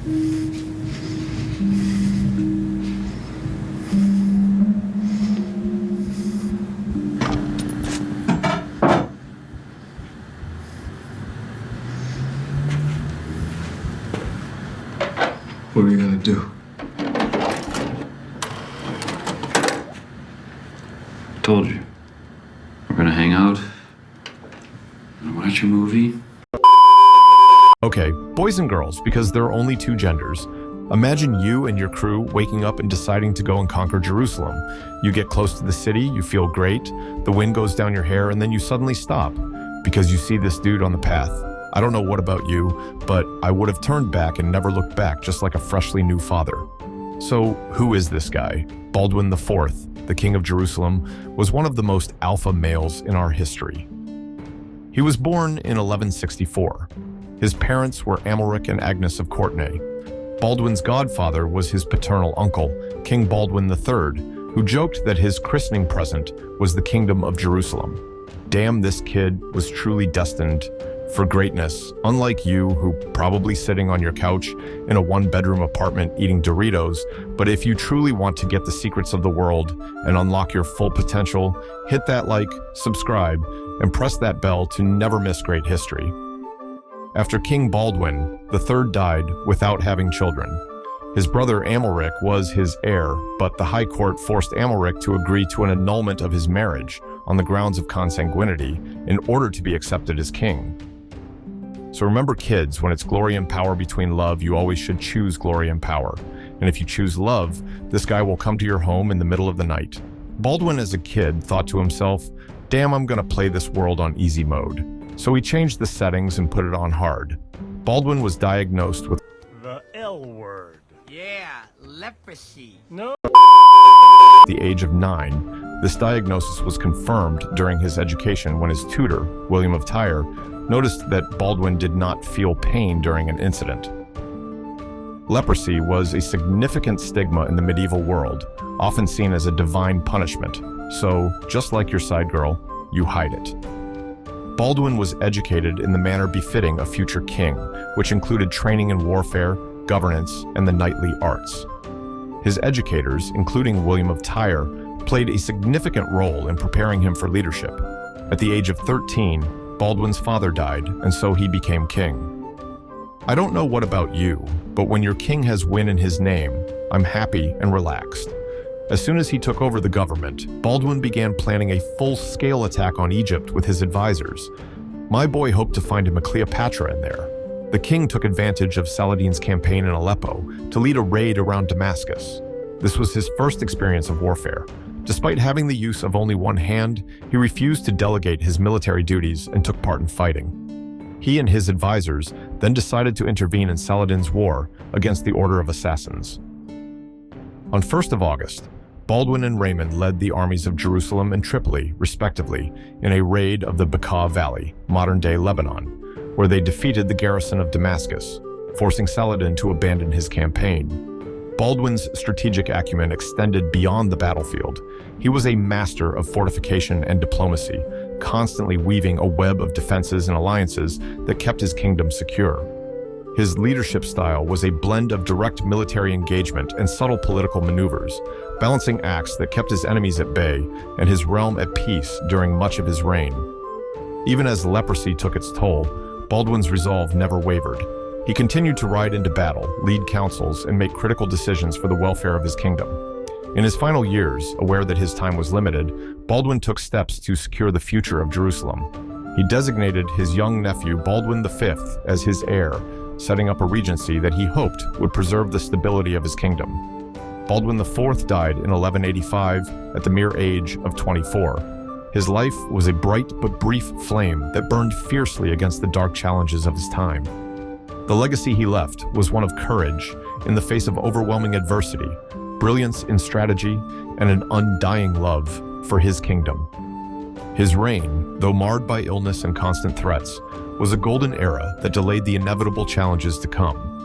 What are you gonna do? I told you. We're gonna hang out and watch a movie. Okay, boys and girls, because there are only two genders. Imagine you and your crew waking up and deciding to go and conquer Jerusalem. You get close to the city, you feel great, the wind goes down your hair, and then you suddenly stop because you see this dude on the path. I don't know what about you, but I would have turned back and never looked back, just like a freshly new father. So who is this guy? Baldwin IV, the king of Jerusalem, was one of the most alpha males in our history. He was born in 1164. His parents were Amalric and Agnes of Courtenay. Baldwin's godfather was his paternal uncle, King Baldwin III, who joked that his christening present was the kingdom of Jerusalem. Damn, this kid was truly destined for greatness, unlike you, who probably sitting on your couch in a one-bedroom apartment eating Doritos. But if you truly want to get the secrets of the world and unlock your full potential, hit that like, subscribe, and press that bell to never miss great history. After King Baldwin III died without having children. His brother Amalric was his heir, but the High Court forced Amalric to agree to an annulment of his marriage on the grounds of consanguinity in order to be accepted as king. So remember, kids, when it's glory and power between love, you always should choose glory and power. And if you choose love, this guy will come to your home in the middle of the night. Baldwin as a kid thought to himself, damn, I'm gonna play this world on easy mode. So he changed the settings and put it on hard. Baldwin was diagnosed with the L word. Yeah, leprosy. No. At the age of 9. This diagnosis was confirmed during his education when his tutor, William of Tyre, noticed that Baldwin did not feel pain during an incident. Leprosy was a significant stigma in the medieval world, often seen as a divine punishment. So, just like your side girl, you hide it. Baldwin was educated in the manner befitting a future king, which included training in warfare, governance, and the knightly arts. His educators, including William of Tyre, played a significant role in preparing him for leadership. At the age of 13, Baldwin's father died, and so he became king. I don't know what about you, but when your king has win in his name, I'm happy and relaxed. As soon as he took over the government, Baldwin began planning a full-scale attack on Egypt with his advisors. My boy hoped to find him a Cleopatra in there. The king took advantage of Saladin's campaign in Aleppo to lead a raid around Damascus. This was his first experience of warfare. Despite having the use of only one hand, he refused to delegate his military duties and took part in fighting. He and his advisors then decided to intervene in Saladin's war against the Order of Assassins. On 1st of August, Baldwin and Raymond led the armies of Jerusalem and Tripoli, respectively, in a raid of the Bekaa Valley, modern-day Lebanon, where they defeated the garrison of Damascus, forcing Saladin to abandon his campaign. Baldwin's strategic acumen extended beyond the battlefield. He was a master of fortification and diplomacy, constantly weaving a web of defenses and alliances that kept his kingdom secure. His leadership style was a blend of direct military engagement and subtle political maneuvers, balancing acts that kept his enemies at bay and his realm at peace during much of his reign. Even as leprosy took its toll, Baldwin's resolve never wavered. He continued to ride into battle, lead councils, and make critical decisions for the welfare of his kingdom. In his final years, aware that his time was limited, Baldwin took steps to secure the future of Jerusalem. He designated his young nephew Baldwin V as his heir, setting up a regency that he hoped would preserve the stability of his kingdom. Baldwin IV died in 1185 at the mere age of 24. His life was a bright but brief flame that burned fiercely against the dark challenges of his time. The legacy he left was one of courage in the face of overwhelming adversity, brilliance in strategy, and an undying love for his kingdom. His reign, though marred by illness and constant threats, was a golden era that delayed the inevitable challenges to come.